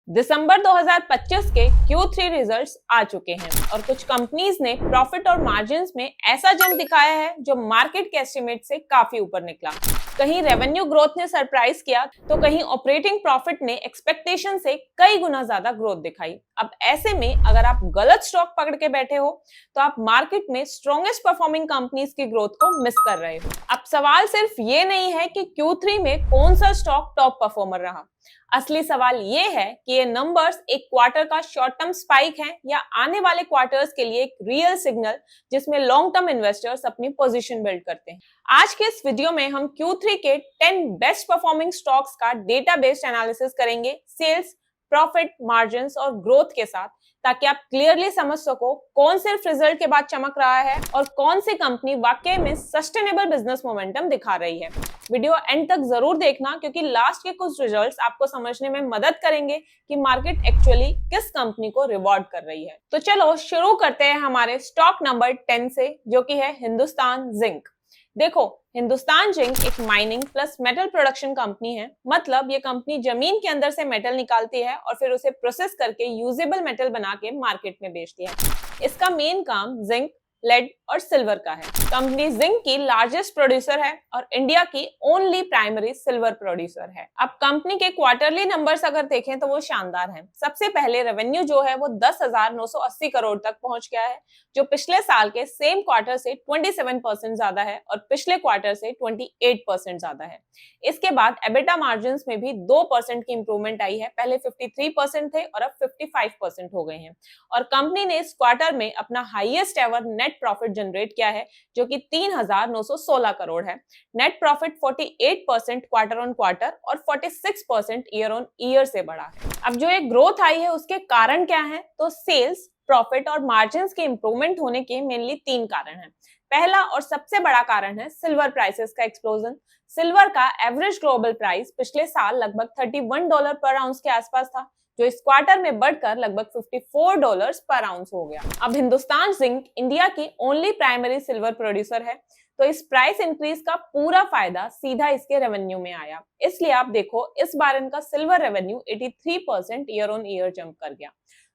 दिसंबर 2025 के Q3 results आ चुके हैं और कुछ कंपनीज ने प्रॉफिट और मार्जिन्स में ऐसा जंप दिखाया है जो मार्केट के एस्टिमेट से काफी ऊपर निकला। कहीं रेवेन्यू ग्रोथ ने सरप्राइज किया तो कहीं ऑपरेटिंग प्रॉफिट ने एक्सपेक्टेशन से कई गुना ज्यादा ग्रोथ दिखाई। अब ऐसे में अगर आप गलत स्टॉक पकड़ के बैठे हो तो आप मार्केट में स्ट्रॉन्गेस्ट परफॉर्मिंग कंपनीज की ग्रोथ को मिस कर रहे हो। अब सवाल सिर्फ ये नहीं है कि Q3 में कौन सा स्टॉक टॉप परफॉर्मर रहा, असली सवाल ये है कि ये नंबर्स एक क्वार्टर का शॉर्ट टर्म स्पाइक है या आने वाले क्वार्टर्स के लिए एक रियल सिग्नल जिसमें लॉन्ग टर्म इन्वेस्टर्स अपनी पोजीशन बिल्ड करते हैं। आज के इस वीडियो में हम Q3 के 10 बेस्ट परफॉर्मिंग स्टॉक्स का डेटा बेस्ड एनालिसिस करेंगे सेल्स, प्रॉफिट, मार्जिन्स और ग्रोथ के साथ, ताकि आप क्लियरली समझ सको कौन सिर्फ रिजल्ट के बाद चमक रहा है और कौन सी कंपनी वाकई में सस्टेनेबल बिजनेस मोमेंटम दिखा रही है। वीडियो एंड तक जरूर देखना क्योंकि लास्ट के कुछ रिजल्ट्स आपको समझने में मदद करेंगे कि मार्केट एक्चुअली किस कंपनी को रिवॉर्ड कर रही है। तो चलो शुरू करते हैं हमारे स्टॉक नंबर 10 से, जो कि है हिंदुस्तान जिंक। देखो, हिंदुस्तान जिंक एक mining plus metal production company है। मतलब ये कंपनी जमीन के अंदर से मेटल निकालती है और फिर उसे प्रोसेस करके यूजेबल मेटल बना के मार्केट में बेचती है। इसका मेन काम जिंक, लेड और सिल्वर का है। कंपनी जिंक की लार्जेस्ट प्रोड्यूसर है और इंडिया की ओनली प्राइमरी सिल्वर प्रोड्यूसर है। अब कंपनी के क्वार्टरली नंबर्स अगर देखें तो वो शानदार हैं। सबसे पहले रेवेन्यू जो है वो 10,980 करोड़ तक पहुंच गया है, जो पिछले साल के सेम क्वार्टर से 27% ज्यादा है और पिछले क्वार्टर से 28% ज्यादा है। इसके बाद एबिटा मार्जिन्स में भी 2% की इंप्रूवमेंट आई है। पहले 53% थे और अब 55% हो गए हैं। और कंपनी ने इस क्वार्टर में अपना highest ever net profit generate किया है, जो कि 3,916 करोड़ है। Net profit 48% quarter on quarter और 46% ईयर ऑन ईयर से बढ़ा है। अब जो एक ग्रोथ आई है उसके कारण क्या है, तो सेल्स, प्रॉफिट और मार्जिन्स के इंप्रूवमेंट होने के मेनली 3 कारण हैं। पहला और सबसे बड़ा कारण है सिल्वर प्राइसेस का एक्सप्लोजन। सिल्वर का एवरेज ग्लोबल प्राइस पिछले साल लगभग $31 पर आउंस के आसपास था, जो इस क्वार्टर में बढ़कर लगभग $54 पर आउंस हो गया। अब हिंदुस्तान जिंक इंडिया की ओनली प्राइमरी सिल्वर प्रोड्यूसर है, तो इस प्राइस इंक्रीज का पूरा फायदा सीधा इसके रेवेन्यू में आया। इसलिए आप देखो, इस बार इनका silver revenue 83% year on year jump कर गया।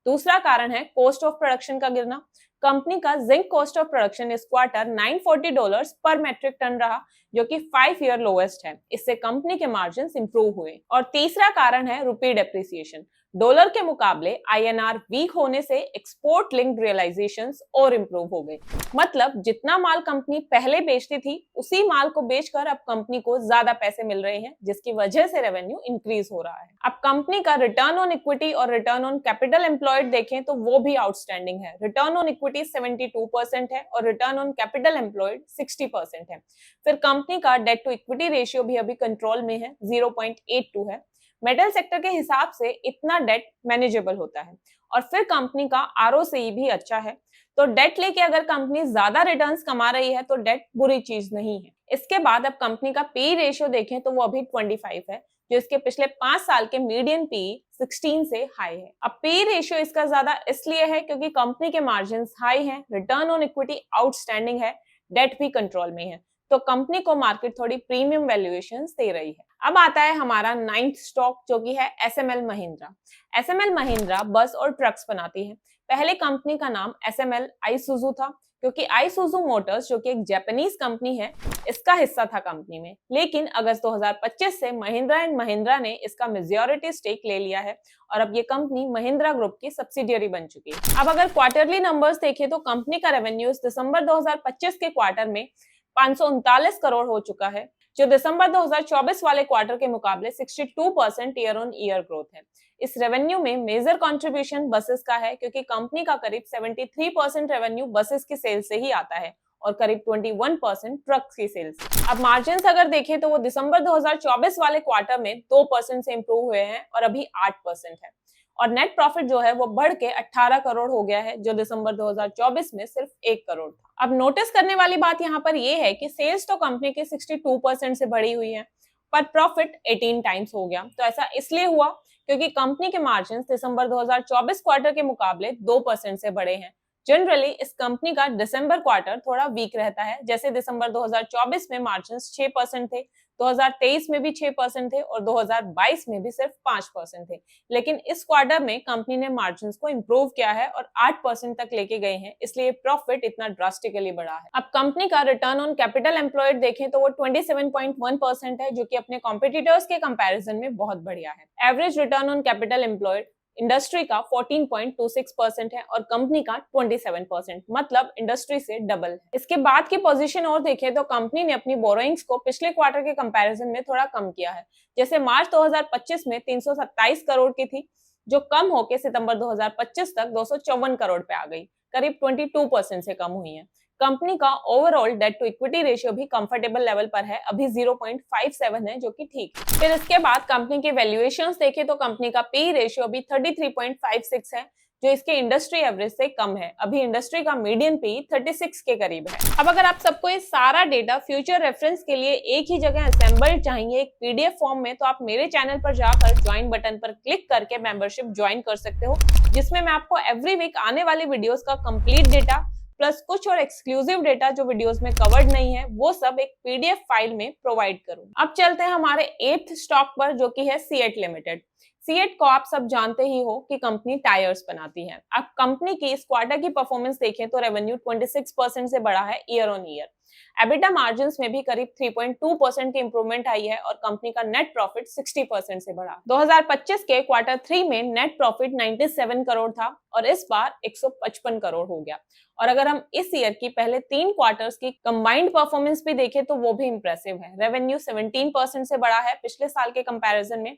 दूसरा कारण है कॉस्ट ऑफ प्रोडक्शन का गिरना। कंपनी का जिंक कॉस्ट ऑफ प्रोडक्शन इस क्वार्टर $940 पर मेट्रिक टन रहा, जो कि 5 ईयर लोएस्ट है। इससे कंपनी के मार्जिन इंप्रूव हुए। और तीसरा कारण है रुपी डेप्रिसिएशन। डॉलर के मुकाबले INR वीक होने से एक्सपोर्ट लिंक्ड रियलाइजेशंस और इंप्रूव हो गए। मतलब जितना माल कंपनी पहले बेचती थी उसी माल को बेचकर अब कंपनी को ज्यादा पैसे मिल रहे हैं, जिसकी वजह से रेवेन्यू इंक्रीज हो रहा है। अब कंपनी का रिटर्न ऑन इक्विटी और रिटर्न ऑन कैपिटल एम्प्लॉयड देखें तो वो भी आउटस्टैंडिंग है। रिटर्न ऑन इक्विटी 72% है और रिटर्न ऑन कैपिटल एम्प्लॉयड 60% है। फिर कंपनी का डेट टू इक्विटी रेशियो भी अभी कंट्रोल में है, 0.82 है। मेटल सेक्टर के हिसाब से इतना डेट मैनेजेबल होता है। और फिर कंपनी का ROCE भी अच्छा है। तो डेट लेके अगर कंपनी ज्यादा रिटर्न्स कमा रही है तो डेट बुरी चीज नहीं है। इसके बाद अब कंपनी का PE रेशियो देखें तो वो अभी 25 है, जो इसके पिछले 5 साल के मीडियन PE 16 से हाई है। अब PE रेशियो इसका ज्यादा इसलिए है क्योंकि कंपनी के मार्जिन हाई हैं, रिटर्न ऑन इक्विटी आउटस्टैंडिंग है, डेट भी कंट्रोल में है। तो कंपनी को मार्केट थोड़ी प्रीमियम वैल्यूएशंस दे रही है। अब आता है हमारा 9th स्टॉक, जो कि है SML महिंद्रा। SML महिंद्रा बस और ट्रक्स बनाती है। पहले कंपनी का नाम SML आइसुजू था, क्योंकि आइसुजू मोटर्स, जो कि एक जापानीज कंपनी है, इसका हिस्सा था कंपनी में। लेकिन अगस्त 2025 से महिंद्रा एंड महिंद्रा ने इसका मेजॉरिटी स्टेक ले लिया है और अब ये कंपनी महिंद्रा ग्रुप की सब्सिडियरी बन चुकी है। अब अगर क्वार्टरली नंबर्स देखें तो कंपनी का रेवेन्यू दिसंबर 2025 के क्वार्टर में 539 करोड़ हो चुका है, जो दिसंबर 2024 वाले क्वार्टर के मुकाबले 62% ईयर ऑन ईयर ग्रोथ है। इस रेवेन्यू में मेजर कंट्रीब्यूशन बसेस का है, क्योंकि कंपनी का करीब 73% रेवेन्यू बसेस की सेल से ही आता है और करीब 21% ट्रक्स की सेल्स। अब मार्जिन्स अगर देखें तो वो दिसंबर 2024 वाले क्वार्टर में 2% से इंप्रूव हुए हैं और अभी 8% है। और नेट प्रॉफिट जो है वो बढ़ के 18 करोड़ हो गया है, जो दिसंबर 2024 में सिर्फ 1 करोड़ था। अब नोटिस करने वाली बात यहाँ पर ये है कि सेल्स तो कंपनी के 62% से बढ़ी हुई है, पर प्रॉफिट 18 टाइम्स हो गया। तो ऐसा इसलिए हुआ क्योंकि कंपनी के मार्जिन दिसंबर 2024 क्वार्टर के मुकाबले 2% से बढ़े हैं। जनरली इस कंपनी का दिसंबर क्वार्टर थोड़ा वीक रहता है। जैसे दिसंबर 2024 में मार्जिन 6% थे, 2023 में भी 6% थे और 2022 में भी सिर्फ 5% थे। लेकिन इस क्वार्टर में कंपनी ने मार्जिन्स को इंप्रूव किया है और 8% तक लेके गए हैं, इसलिए प्रॉफिट इतना ड्रास्टिकली बढ़ा है। अब कंपनी का रिटर्न ऑन कैपिटल एम्प्लॉयड देखें तो वो 27.1% है, जो कि अपने कॉम्पिटिटर्स के कंपैरिजन में बहुत बढ़िया है। Average return on capital employed industry का 14.26% है और कंपनी का 27%, मतलब इंडस्ट्री से डबल है। इसके बाद की पोजीशन और देखें तो कंपनी ने अपनी बोरोइंग्स को पिछले क्वार्टर के कंपैरिजन में थोड़ा कम किया है। जैसे मार्च 2025 में 327 करोड़ की थी, जो कम होकर सितंबर 2025 तक 254 करोड़ पे आ गई, करीब 22% से कम हुई है। कंपनी का overall debt to equity ratio भी कंफर्टेबल लेवल पर है, अभी 0.57 है, जो कि ठीक है। फिर इसके बाद कंपनी के वैल्यूएशंस देखें तो कंपनी का पी रेशियो अभी 33.56 है, जो इसके इंडस्ट्री एवरेज से कम है। अभी इंडस्ट्री का मीडियन पी 36 के करीब है। अब अगर आप सबको ये सारा डेटा फ्यूचर रेफरेंस के लिए एक ही जगह असेंबल्ड चाहिए एक पीडीएफ फॉर्म में, तो आप मेरे चैनल पर जाकर ज्वाइन बटन पर क्लिक करके मेंबरशिप ज्वाइन कर सकते हो, जिसमें मैं आपको एवरी वीक आने वाली वीडियोस का कंप्लीट डेटा प्लस कुछ और एक्सक्लूसिव डेटा जो वीडियोस में कवर्ड नहीं है, वो सब एक पीडीएफ फाइल में प्रोवाइड करूँ। अब चलते हैं हमारे 8th स्टॉक पर, जो कि है सीएट लिमिटेड। सीएट को आप सब जानते ही हो कि कंपनी टायर्स बनाती है। अब कंपनी की इस क्वार्टर की परफॉर्मेंस देखें तो रेवेन्यू 26% से बढ़ा है year on year. EBITDA margins में भी करीब 3.2% की इंप्रूवमेंट आई है और कंपनी का नेट प्रॉफिट 60% से बढ़ा। 2025 के क्वार्टर 3 में नेट प्रॉफिट 97 करोड़ था और इस बार 155 करोड़ हो गया। और अगर हम इस ईयर की पहले 3 क्वार्टर्स की कंबाइंड परफॉर्मेंस भी देखें तो वो भी इंप्रेसिव है। रेवेन्यू 17% से बढ़ा है पिछले साल के कंपैरिजन में,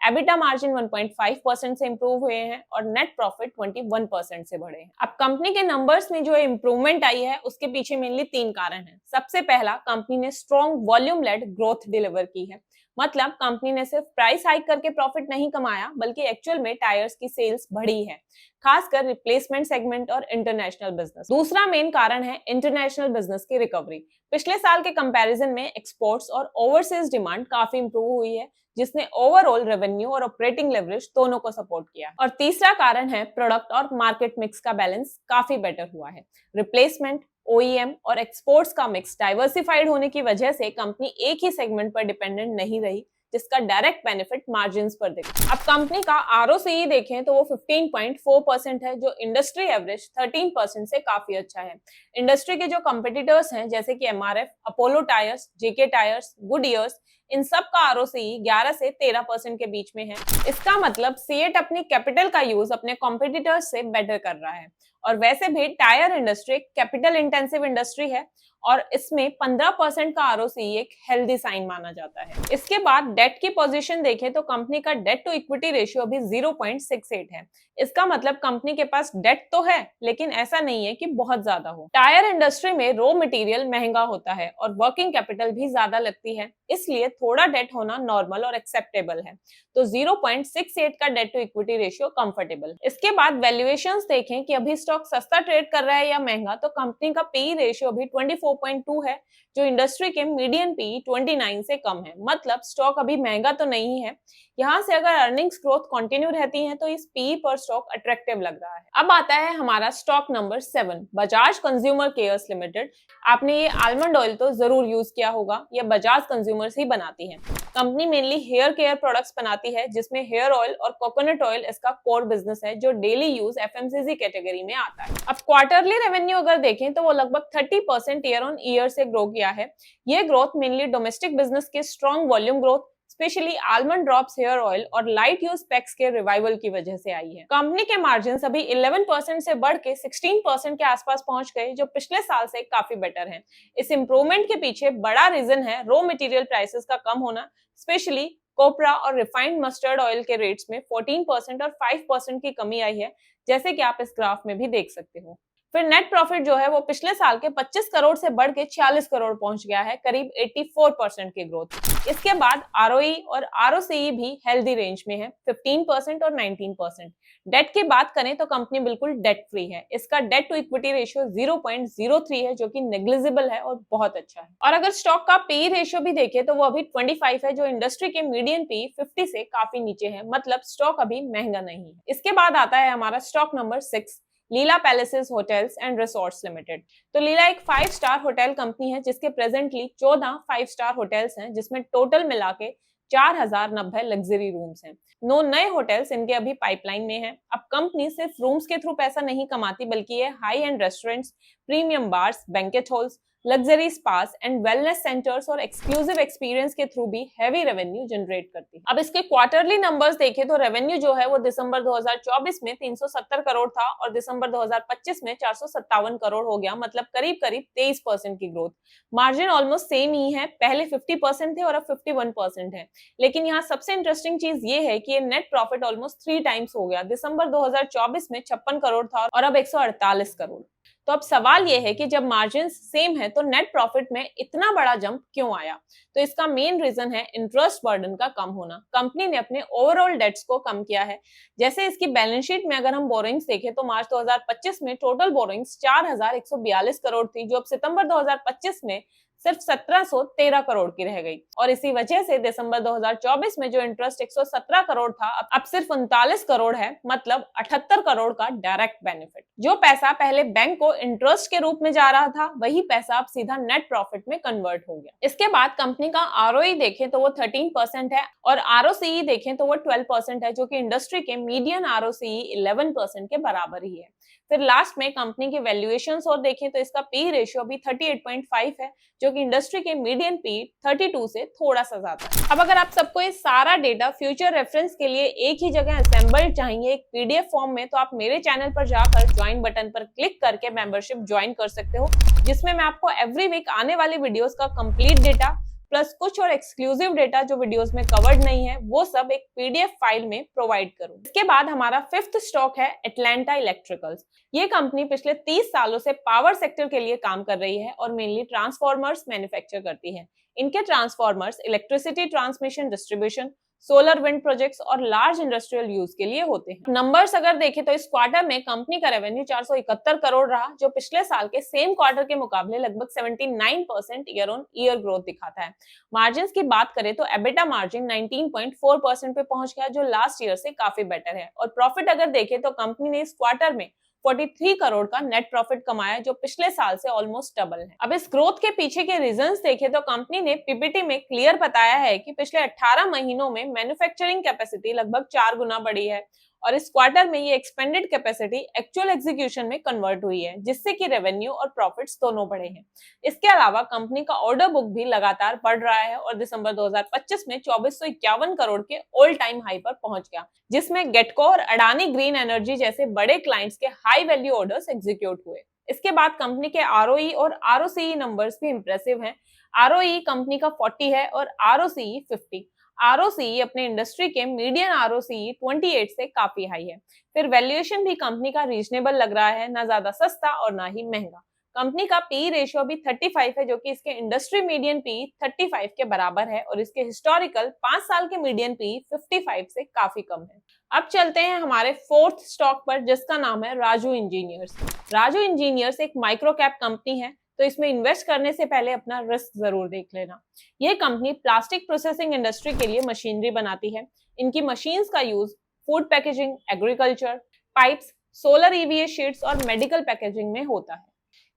एबिटा मार्जिन 1.5% से इंप्रूव हुए हैं और नेट प्रॉफिट 21% से बढ़े हैं। अब कंपनी के नंबर्स में जो इंप्रूवमेंट आई है उसके पीछे मेनली 3 कारण हैं। सबसे पहला, कंपनी ने strong volume led growth deliver की है। मतलब कंपनी ने सिर्फ प्राइस हाइक करके प्रॉफिट नहीं कमाया, बल्कि एक्चुअल में टायर्स की सेल्स बढ़ी है, खासकर रिप्लेसमेंट सेगमेंट और इंटरनेशनल बिजनेस। दूसरा मेन कारण है इंटरनेशनल बिजनेस की रिकवरी। पिछले साल के कंपैरिजन में एक्सपोर्ट्स और ओवरसीज डिमांड काफी इंप्रूव हुई है, जिसने ओवरऑल रेवेन्यू और ऑपरेटिंग लेवरेज दोनों को सपोर्ट किया। और तीसरा कारण है प्रोडक्ट और मार्केट मिक्स का बैलेंस काफी बेटर हुआ है। रिप्लेसमेंट, ओईएम और एक्सपोर्ट्स का मिक्स डाइवर्सिफाइड होने की वजह से कंपनी एक ही सेगमेंट पर डिपेंडेंट नहीं रही, जिसका डायरेक्ट बेनिफिट मार्जिन्स पर दिखा। अब कंपनी का आरओसीई देखें तो वो 15.4% है, जो इंडस्ट्री एवरेज 13% से काफी अच्छा है। इंडस्ट्री के जो कंपटीटर्स हैं जैसे कि एमआरएफ, अपोलो टायर्स, जेके टायर्स, गुडईयर्स, इन सब का आरओसीई 11 से 13% के बीच में है। इसका मतलब सीएट अपनी कैपिटल का यूज अपने कॉम्पिटिटर्स से बेटर कर रहा है। और वैसे भी tyre industry capital intensive industry है और इसमें 15% का आरओसीई एक हेल्दी साइन माना जाता है। इसके बाद डेट की पोजीशन देखें तो कंपनी का डेट टू इक्विटी रेशियो अभी 0.68 है। इसका मतलब कंपनी के पास डेट तो है, लेकिन ऐसा नहीं है कि बहुत ज्यादा हो। टायर इंडस्ट्री में रॉ मटेरियल महंगा होता है और वर्किंग कैपिटल भी ज्यादा लगती है, इसलिए थोड़ा डेट होना नॉर्मल और एक्सेप्टेबल है। तो 0.68 का debt to equity ratio comfortable. इसके बाद वैल्यूएशंस देखें कि अभी स्टॉक सस्ता ट्रेड कर रहा है या महंगा, तो कंपनी का पी रेशियो अभी 24.2 है, जो इंडस्ट्री के मीडियन पी 29 से कम है। मतलब स्टॉक अभी महंगा तो नहीं है। यहाँ से अगर अर्निंग्स ग्रोथ कंटिन्यू रहती है तो इस पी पर स्टॉक अट्रैक्टिव लग रहा है। अब आता है हमारा stock number 7, Bajaj consumer cares limited. आपने ये आलमंड ऑयल तो जरूर यूज किया होगा, ये बजाज कंज्यूमर्स ही बनाती है। Company mainly hair care products बनाती है, जिसमें हेयर ऑयल और कोकोनट ऑयल इसका कोर बिजनेस है, जो डेली यूज एफएमसीजी कैटेगरी में आता है। अब क्वार्टरली रेवेन्यू अगर देखें तो वो लगभग 30% ईयर ऑन ईयर से ग्रो किया है। ये ग्रोथ मेनली डोमेस्टिक बिजनेस के strong volume growth, specially almond drops hair oil और लाइट यूज पैक्स के रिवाइवल की वजह से आई है। कंपनी के मार्जिन्स अभी 11% से बढ़ के 16% के आसपास पहुंच गए, जो पिछले साल से काफी बेटर है। इस इंप्रूवमेंट के पीछे बड़ा रीजन है रॉ मटेरियल प्राइसेस का कम होना, स्पेशली कोपरा और रिफाइंड मस्टर्ड ऑयल के रेट्स में 14% और 5% की कमी आई है, जैसे कि आप इस ग्राफ में भी देख सकते हो। फिर नेट प्रॉफिट जो है वो पिछले साल के 25 करोड़ से बढ़ के 40 करोड़ पहुंच गया है, करीब 84% की ग्रोथ। इसके बाद आरओई और आरओसीई भी हेल्दी रेंज में है, 15% और 19%। डेट की बात करें तो कंपनी बिल्कुल डेट फ्री है। इसका डेट टू इक्विटी रेशियो 0.03 है, जो कि नेग्लिजिबल है और बहुत अच्छा है। और अगर स्टॉक का पी रेशियो भी देखें तो वो अभी 25 है, जो इंडस्ट्री के मीडियन पी 50 से काफी नीचे है। मतलब स्टॉक अभी महंगा नहीं है। इसके बाद आता है हमारा stock number 6, Leela palaces hotels and resorts limited. तो लीला एक 5 स्टार होटल कंपनी है जिसके प्रेजेंटली 14 5 स्टार होटल्स हैं, जिसमें टोटल मिला के 4090 लग्जरी रूम्स हैं। 9 नए होटल्स इनके अभी पाइपलाइन में हैं। अब कंपनी सिर्फ रूम्स के थ्रू पैसा नहीं कमाती, बल्कि ये high end restaurants, premium bars, banquet halls, luxury spas and wellness centres और एक्सक्लूसिव एक्सपीरियंस के थ्रू भी हैवी रेवेन्यू जनरेट करती है। अब इसके क्वार्टरली नंबर्स देखें तो रेवेन्यू जो है वो दिसंबर 2024 में 370 करोड़ था और दिसंबर 2025 में 457 करोड़ हो गया, मतलब करीब करीब 23% की ग्रोथ। मार्जिन ऑलमोस्ट सेम ही है, पहले 50% थे और अब 51% है। लेकिन यहाँ सबसे इंटरेस्टिंग चीज ये है कि ये नेट प्रॉफिट ऑलमोस्ट 3 टाइम्स हो गया। दिसंबर 2024 में 56 करोड़ था और अब 148 करोड़। तो अब सवाल ये है कि जब मार्जिन सेम है तो नेट प्रॉफिट में इतना बड़ा जंप क्यों आया? तो इसका मेन रीजन है इंटरेस्ट बर्डन का कम होना। कंपनी ने अपने ओवरऑल डेट्स को कम किया है। जैसे इसकी बैलेंस शीट में अगर हम बोरोइंग्स देखें तो मार्च 2025 में टोटल बोरोइंग्स 4142 करोड़ थी, जो अब सितंबर 2025 में सिर्फ 1713 करोड़ की रह गई। और इसी वजह से दिसंबर 2024 में जो इंटरेस्ट 117 करोड़ था अब सिर्फ 39 करोड़ है, मतलब 78 करोड़ का डायरेक्ट बेनिफिट। जो पैसा पहले बैंक को इंटरेस्ट के रूप में जा रहा था, वही पैसा अब सीधा नेट प्रॉफिट में कन्वर्ट हो गया। इसके बाद कंपनी का आरओई देखें तो वो 13% है और आरओसीई देखें तो वो 12% है, जो कि इंडस्ट्री के मीडियन आरओसीई 11% के बराबर ही है। फिर लास्ट में कंपनी के वैल्यूएशंस और देखें तो इसका पी रेशियो भी 38.5 है, जो कि इंडस्ट्री के मीडियन पी 32 से थोड़ा सा ज्यादा है। अब अगर आप सबको ये सारा डेटा फ्यूचर रेफरेंस के लिए एक ही जगह असेंबल्ड चाहिए एक पीडीएफ फॉर्म में, तो आप मेरे चैनल पर जाकर ज्वाइन बटन पर क्लिक करके मेंबरशिप ज्वाइन कर सकते हो, जिसमें मैं आपको एवरी वीक आने वाली वीडियोस का कंप्लीट डेटा प्लस कुछ और एक्सक्लूसिव डेटा जो वीडियोस में कवर्ड नहीं है, वो सब एक पीडीएफ फाइल में प्रोवाइड करूं। इसके बाद हमारा 5th स्टॉक है एटलांटा इलेक्ट्रिकल्स। ये कंपनी पिछले 30 सालों से पावर सेक्टर के लिए काम कर रही है और मेनली ट्रांसफॉर्मर्स मैन्युफैक्चर करती है। इनके transformers electricity transmission distribution, solar wind projects और लार्ज इंडस्ट्रियल यूज के लिए होते हैं। नंबर्स अगर देखें तो इस क्वार्टर में कंपनी का रेवेन्यू 471 करोड़ रहा, जो पिछले साल के सेम क्वार्टर के मुकाबले लगभग 79% ईयर ऑन ईयर ग्रोथ दिखाता है। मार्जिन की बात करें तो एबिटा मार्जिन 19.4% पे पहुंच गया, जो लास्ट ईयर से काफी बेटर है। और प्रॉफिट अगर देखें तो कंपनी ने इस क्वार्टर में 43 करोड़ का नेट प्रॉफिट कमाया, जो पिछले साल से ऑलमोस्ट डबल है। अब इस ग्रोथ के पीछे के रीजंस देखें तो कंपनी ने पीपीटी में क्लियर बताया है कि पिछले 18 महीनों में मैन्युफैक्चरिंग कैपेसिटी लगभग 4 गुना बढ़ी है और इस क्वार्टर में ये एक्सपेंडेड कैपेसिटी एक्चुअल एग्जीक्यूशन में कन्वर्ट हुई है, जिससे कि रेवेन्यू और प्रॉफिट्स दोनों बढ़े हैं। इसके अलावा कंपनी का ऑर्डर बुक भी लगातार बढ़ रहा है और दिसंबर 2025 में 2451 करोड़ के ऑल टाइम हाई पर पहुंच गया, जिसमें गेटको और अडानी ग्रीन एनर्जी जैसे बड़े क्लाइंट्स के हाई वैल्यू ऑर्डर्स एग्जीक्यूट हुए। इसके बाद कंपनी के आरओई और आरओसीई नंबर्स भी इंप्रेसिव हैं। आरओई कंपनी का 40 है और आरओसीई 50। आरओसीई अपने इंडस्ट्री के मीडियन आरओसीई 28 से काफी हाई है। फिर वैल्यूएशन भी कंपनी का रीजनेबल लग रहा है, ना ज्यादा सस्ता और ना ही महंगा। कंपनी का पी रेशियो भी 35 है, जो कि इसके इंडस्ट्री मीडियन पी 35 के बराबर है और इसके हिस्टोरिकल 5 साल के मीडियन पी 55 से काफी कम है। अब चलते हैं हमारे 4th स्टॉक पर, जिसका नाम है राजू इंजीनियर्स। राजू इंजीनियर्स एक माइक्रो कैप कंपनी है, तो इसमें इन्वेस्ट करने से पहले अपना रिस्क जरूर देख लेना। ये कंपनी प्लास्टिक प्रोसेसिंग इंडस्ट्री के लिए मशीनरी बनाती है। इनकी मशीन्स का use food packaging, agriculture, pipes, solar EVA sheets और मेडिकल पैकेजिंग में होता है।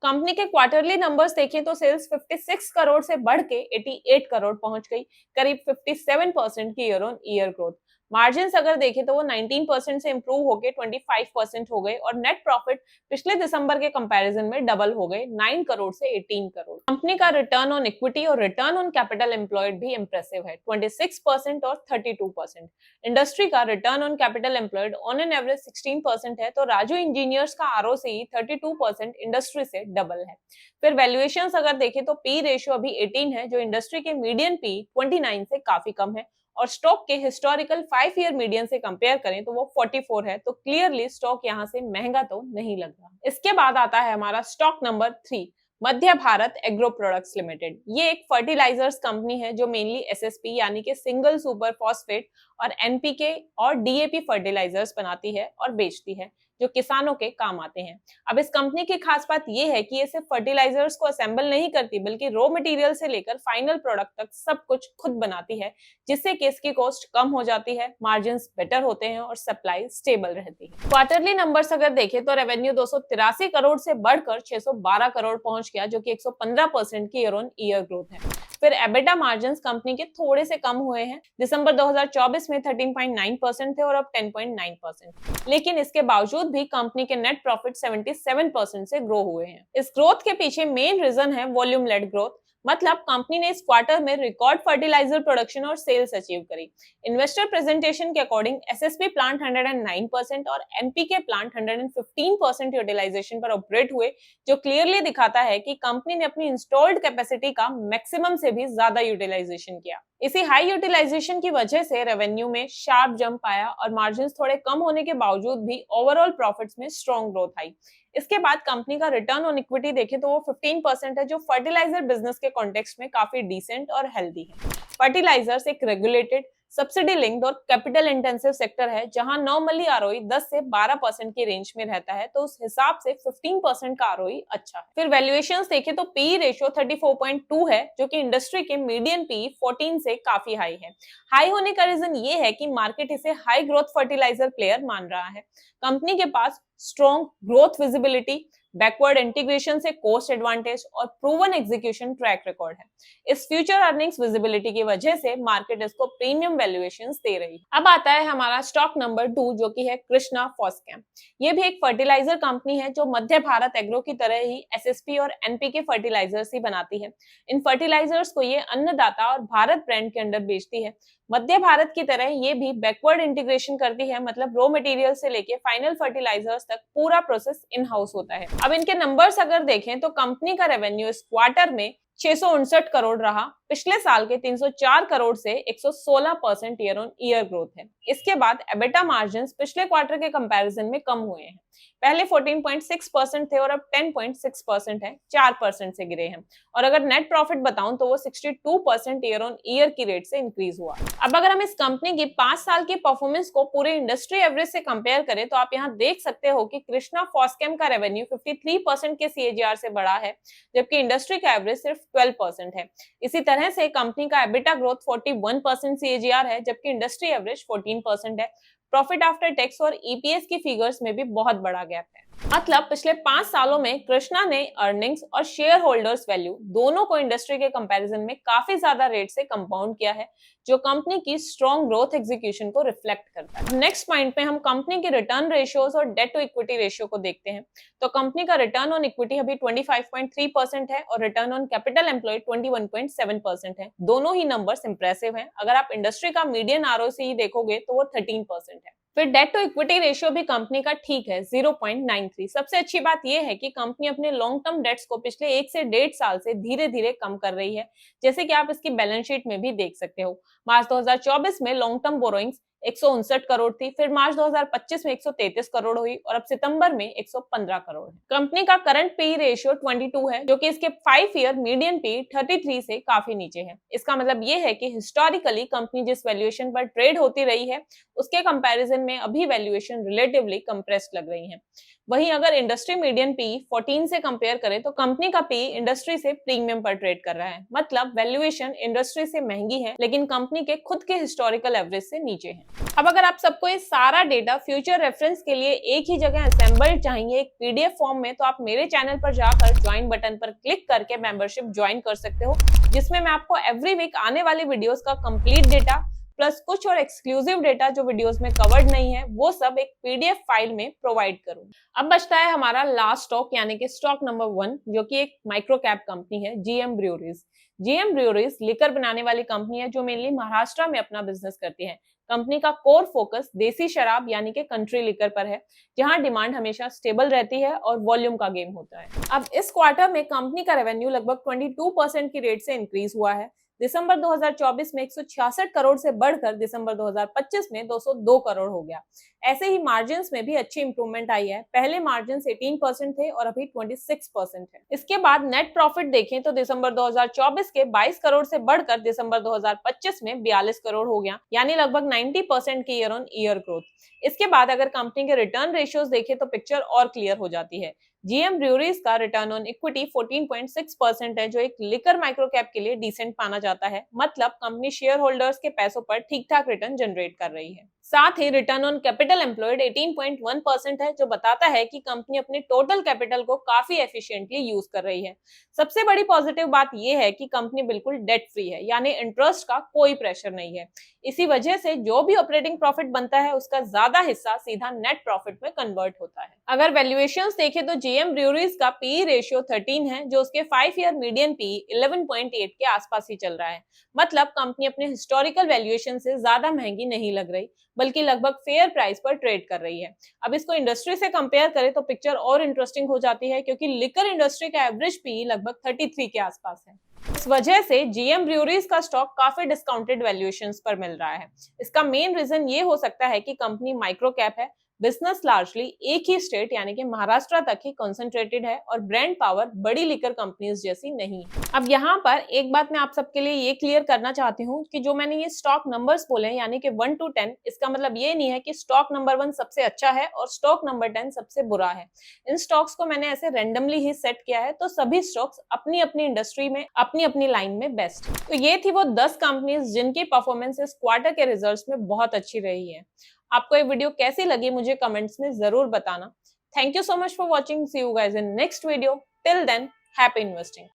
कंपनी के क्वार्टरली नंबर्स देखें तो सेल्स 56 करोड़ से बढ़ के 88 करोड़ पहुंच गई, करीब 57% की year on year growth. Margins अगर देखें तो वो 19% से इंप्रूव होके 25% हो गए और नेट प्रॉफिट पिछले दिसंबर के कंपैरिजन में डबल हो गए, 9 करोड़ से 18 करोड़। कंपनी का रिटर्न ऑन इक्विटी और रिटर्न ऑन कैपिटल एम्प्लॉयड भी इंप्रेसिव है, 26% और 32%। इंडस्ट्री का return on capital employed on an average 16% है, तो राजू इंजीनियर्स का आरओसीई 32% इंडस्ट्री से डबल है। फिर वैल्यूएशंस अगर देखें तो पी रेशियो अभी 18 है, जो इंडस्ट्री के मीडियन पी 29 से काफी कम है और स्टॉक के हिस्टोरिकल 5 ईयर मीडियन से कंपेयर करें तो वो 44 है, तो क्लियरली स्टॉक यहाँ से महंगा तो नहीं लग रहा। इसके बाद आता है हमारा स्टॉक नंबर 3, मध्य भारत एग्रो प्रोडक्ट्स लिमिटेड। ये एक फर्टिलाइजर्स कंपनी है जो मेनली एसएसपी यानी कि सिंगल सुपर फॉस्फेट और एनपीके और डीएपी फर्टिलाइजर्स बनाती है और बेचती है। जो किसानों के काम आते हैं। अब इस कंपनी की खास बात यह है कि ये सिर्फ फर्टिलाइजर्स को असेंबल नहीं करती बल्कि रॉ मटेरियल से लेकर फाइनल प्रोडक्ट तक सब कुछ खुद बनाती है, जिससे कि इसकी कॉस्ट कम हो जाती है, मार्जिन बेटर होते हैं और सप्लाई स्टेबल रहती है। क्वार्टरली नंबर्स अगर देखें तो रेवेन्यू 283 करोड़ से बढ़कर 612 करोड़ पहुंच गया, जो कि 115% की ईयर ऑन ईयर ग्रोथ है। फिर एबिटा मार्जिन्स कंपनी के थोड़े से कम हुए हैं, दिसंबर 2024 में 13.9% थे और अब 10.9%। लेकिन इसके बावजूद भी कंपनी के नेट प्रॉफिट 77% से ग्रो हुए हैं। इस ग्रोथ के पीछे मेन रीजन है वॉल्यूम लेड ग्रोथ, मतलब कंपनी ने इस क्वार्टर में रिकॉर्ड फर्टिलाइजर प्रोडक्शन और सेल्स अचीव करी। इन्वेस्टर प्रेजेंटेशन के अकॉर्डिंग एसएसपी प्लांट 109% और एनपीके प्लांट 115% यूटिलाइजेशन पर ऑपरेट हुए, जो क्लियरली दिखाता है कि कंपनी ने अपनी इंस्टॉल्ड कैपेसिटी का मैक्सिमम से भी ज्यादा यूटिलाइजेशन किया। इसी हाई यूटिलाइजेशन की वजह से रेवेन्यू में शार्प जंप आया और मार्जिन्स थोड़े कम होने के बावजूद भी ओवरऑल प्रॉफिट्स में स्ट्रॉन्ग ग्रोथ आई। इसके बाद कंपनी का रिटर्न ऑन इक्विटी देखें तो वो 15% है, जो फर्टिलाइजर बिजनेस के कॉन्टेक्स्ट में काफी डिसेंट और हेल्दी है। फर्टिलाइजर्स एक रेगुलेटेड, सब्सिडी लिंक्ड और कैपिटल इंटेंसिव सेक्टर है, जहां नॉर्मली आरओई 10 से 12% की रेंज में रहता है, तो उस हिसाब से 15% का आरओई अच्छा है। फिर वैल्यूएशंस देखें तो पीई रेशियो 34.2 है, जो कि इंडस्ट्री के मीडियन पीई 14 से काफी हाई है। हाई होने का रीजन ये है कि मार्केट इसे हाई ग्रोथ फर्टिलाइजर प्लेयर मान रहा है। कंपनी के पास strong growth visibility, backward integration से कॉस्ट एडवांटेज और प्रूवन एग्जीक्यूशन ट्रैक रिकॉर्ड है। इस फ्यूचर अर्निंग्स विजिबिलिटी की वजह से मार्केट इसको प्रीमियम वैल्यूएशंस दे रही है। अब आता है हमारा स्टॉक नंबर 2, जो कि है कृष्णा फॉस्केम। ये भी एक फर्टिलाइजर कंपनी है जो मध्य भारत एग्रो की तरह ही एसएसपी और एनपीके फर्टिलाइजर्स ही बनाती है। इन फर्टिलाइजर्स को ये अन्नदाता और भारत ब्रांड के अंडर बेचती है। मध्य भारत की तरह ये भी बैकवर्ड इंटीग्रेशन करती है, मतलब रॉ मटेरियल से लेके फाइनल फर्टिलाइजर्स तक पूरा प्रोसेस इन हाउस होता है। अब इनके नंबर्स अगर देखें तो कंपनी का रेवेन्यू इस क्वार्टर में 659 करोड़ रहा, पिछले साल के 304 करोड़ से 116% ईयर ऑन ईयर ग्रोथ है। इसके बाद एबिटा मार्जिन्स पिछले क्वार्टर के कंपैरिजन में कम हुए हैं, पहले 14.6% थे और अब 10.6% है, 4% से गिरे हैं। और अगर नेट प्रॉफिट बताऊं तो वो 62% ईयर ऑन ईयर की रेट से इंक्रीज हुआ। अब अगर हम इस कंपनी की 5 साल की परफॉर्मेंस को पूरे इंडस्ट्री एवरेज से कंपेयर करें तो आप यहाँ देख सकते हो कि कृष्णा फॉस्केम का रेवेन्यू 53% के सीएजीआर से बढ़ा है, जबकि इंडस्ट्री का एवरेज सिर्फ 12% है। इसी तरह से कंपनी का एबिटा ग्रोथ 41% सीएजीआर है, जबकि इंडस्ट्री एवरेज 14% है। प्रॉफिट आफ्टर टैक्स और ईपीएस की फिगर्स में भी बहुत बड़ा गैप है। मतलब पिछले 5 सालों में कृष्णा ने अर्निंग्स और शेयर होल्डर्स वैल्यू दोनों को इंडस्ट्री के कंपैरिजन में काफी ज्यादा रेट से कंपाउंड किया है, जो कंपनी की स्ट्रॉन्ग ग्रोथ एग्जीक्यूशन को रिफ्लेक्ट करता है। नेक्स्ट पॉइंट पे हम कंपनी के रिटर्न रेशियोज और डेट टू इक्विटी रेशियो को देखते हैं। तो कंपनी का रिटर्न ऑन इक्विटी अभी 25.3% है और रिटर्न ऑन कैपिटल एम्प्लॉयड 21.7% है। दोनों ही नंबर्स इंप्रेसिव हैं। अगर आप इंडस्ट्री का मीडियन आरओसी देखोगे तो वो 13% है। फिर डेट टू इक्विटी रेशियो भी कंपनी का ठीक है, 0.93। सबसे अच्छी बात यह है कि कंपनी अपने लॉन्ग टर्म डेट्स को पिछले 1 से 1.5 साल से धीरे धीरे कम कर रही है, जैसे कि आप इसकी बैलेंस शीट में भी देख सकते हो। मार्च 2024 में लॉन्ग टर्म बोरोइंग्स 159 करोड़ थी, फिर मार्च 2025 में 133 करोड़ हुई और अब सितंबर में 115 करोड़ है। कंपनी का करंट पी रेशियो 22 है, जो कि इसके 5 ईयर मीडियन पी 33 से काफी नीचे है। इसका मतलब ये है कि हिस्टोरिकली कंपनी जिस वैल्यूएशन पर ट्रेड होती रही है उसके कंपैरिजन में अभी वैल्यूएशन रिलेटिवली कंप्रेस्ड लग रही है। वहीं अगर इंडस्ट्री मीडियन पी 14 से कंपेयर करें तो कंपनी का पी इंडस्ट्री से प्रीमियम पर ट्रेड कर रहा है। मतलब वैल्यूएशन इंडस्ट्री से महंगी है लेकिन कंपनी के खुद के हिस्टोरिकल एवरेज से नीचे है। अब अगर आप सबको ये सारा डेटा फ्यूचर रेफरेंस के लिए एक ही जगह असेंबल्ड चाहिए एक पीडीएफ फॉर्म में, तो आप मेरे चैनल पर जाकर ज्वाइन बटन पर क्लिक करके मेंबरशिप ज्वाइन कर सकते हो, जिसमें मैं आपको एवरी वीक आने वाली वीडियोस का कंप्लीट डेटा प्लस कुछ और एक्सक्लूसिव डेटा जो वीडियोस में कवर्ड नहीं है वो सब एक पीडीएफ फाइल में प्रोवाइड करूंगी। अब बचता है हमारा लास्ट स्टॉक, यानी कि स्टॉक नंबर 1, जो कि एक माइक्रो कैप कंपनी है, GM breweries. GM breweries liquor बनाने वाली कंपनी है जो मेनली महाराष्ट्र में अपना बिजनेस करती है। कंपनी का कोर फोकस देसी शराब यानी कि कंट्री लिकर पर है, जहां डिमांड हमेशा स्टेबल रहती है और वॉल्यूम का गेम होता है। अब इस क्वार्टर में कंपनी का रेवेन्यू लगभग 22% की रेट से इंक्रीज हुआ है, दिसंबर 2024 में 166 करोड़ से बढ़कर दिसंबर 2025 में 202 करोड़ हो गया। ऐसे ही मार्जिन में भी अच्छी इंप्रूवमेंट आई है। पहले मार्जिन 18% थे और अभी 26% है। इसके बाद नेट प्रॉफिट देखें तो दिसंबर 2024 के 22 करोड़ से बढ़कर दिसंबर 2025 में 42 करोड़ हो गया, यानी लगभग 90% की ईयर ऑन ईयर ग्रोथ। इसके बाद अगर कंपनी के रिटर्न रेशियोज देखें तो पिक्चर और क्लियर हो जाती है। जीएम ब्रूअरीज का रिटर्न ऑन इक्विटी 14.6% है, जो एक लिकर माइक्रो कैप के लिए डिसेंट माना जाता है। मतलब कंपनी शेयर होल्डर्स के पैसों पर ठीक ठाक रिटर्न जनरेट कर रही है। साथ ही रिटर्न ऑन कैपिटल एम्प्लॉयड 18.1% है, जो बताता है कि कंपनी अपने टोटल कैपिटल को काफी एफिशिएंटली यूज कर रही है। सबसे बड़ी पॉजिटिव बात यह है कि कंपनी बिल्कुल डेट फ्री है, यानी इंटरेस्ट का कोई प्रेशर नहीं है। इसी वजह से जो भी ऑपरेटिंग प्रॉफिट बनता है उसका ज्यादा हिस्सा सीधा नेट प्रॉफिट में कन्वर्ट होता है। अगर वैल्यूएशंस देखें तो जीएम ब्रूअरीज का पीई रेशियो 13 है, जो उसके 5 ईयर मीडियन पीई 11.8 के आसपास ही चल रहा है। मतलब कंपनी अपने हिस्टोरिकल वैल्यूएशन से ज्यादा महंगी नहीं लग रही, बल्कि लगभग फेयर प्राइस पर ट्रेड कर रही है। अब इसको इंडस्ट्री से कंपेयर करें तो पिक्चर और इंटरेस्टिंग हो जाती है, क्योंकि लिकर इंडस्ट्री का एवरेज पीई लगभग 33 के आसपास है। इस वजह से जीएम ब्रूअरीज का स्टॉक काफी डिस्काउंटेड वैल्यूएशंस पर मिल रहा है। इसका मेन रीजन ये हो सकता है कि कंपनी माइक्रो कैप है, बिजनेस लार्जली एक ही स्टेट यानी कि महाराष्ट्र तक ही कंसंट्रेटेड है और ब्रांड पावर बड़ी लिकर कंपनीज जैसी नहीं। अब यहाँ पर एक बात मैं आप सबके लिए ये क्लियर करना चाहती हूँ कि जो मैंने ये स्टॉक नंबर्स बोले यानी कि 1 to 10, इसका मतलब ये नहीं है कि स्टॉक नंबर 1 सबसे अच्छा है और स्टॉक नंबर 10 सबसे बुरा है। इन स्टॉक्स को मैंने ऐसे रेंडमली ही सेट किया है, तो सभी स्टॉक्स अपनी अपनी इंडस्ट्री में अपनी अपनी लाइन में बेस्ट है। तो ये थी वो 10 कंपनीज जिनकी परफॉर्मेंस इस क्वार्टर के रिजल्ट्स में बहुत अच्छी रही है। आपको ये वीडियो कैसी लगी मुझे कमेंट्स में जरूर बताना। Thank you so much for watching. See you guys in next video. Till then, happy investing.